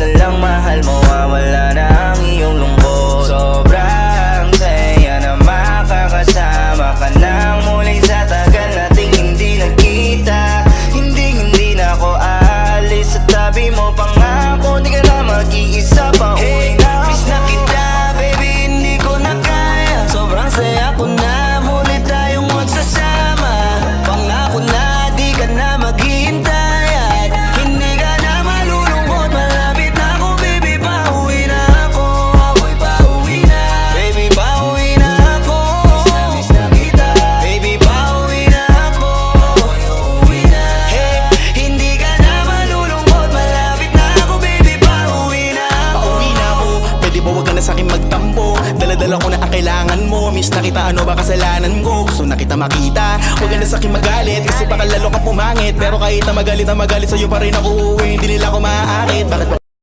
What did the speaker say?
na lang mahal mo, wala na ang iyong lungkot. Sobrang saya na makakasama ka nang muli sa tagal nating hindi nagkita. Hindi na ako aalis sa tabi mo, pangako di ka na mag-iisa pa. Uwi na miss na kita baby, hindi ko na kaya. Sobrang saya ko na muli tayong magsasama. Pangako na di ka na maghihintay at hindi ka na malulungkot. Malapit na ako baby, pauwi na ako. Ako'y pauwi na baby, pauwi na ako. Miss na kita baby, pauwi na ako. Ako'y uuwi na. Hey, hindi ka na malulungkot. Malapit na ako baby, pauwi na ako. Pauwi na ako, pwede ba wag ka na sa'kin magtampo? Dala-dala ko na ang kailangan mo. Miss na kita, ano ba kasalanan ko? Gusto na kita makita, wag ka na sa'kin magalit. Kasi baka lalo kang pumangit. Pero kahit na magalit sa'yo pa rin ako uuwi. Hindi nila ako maaakit. Bakit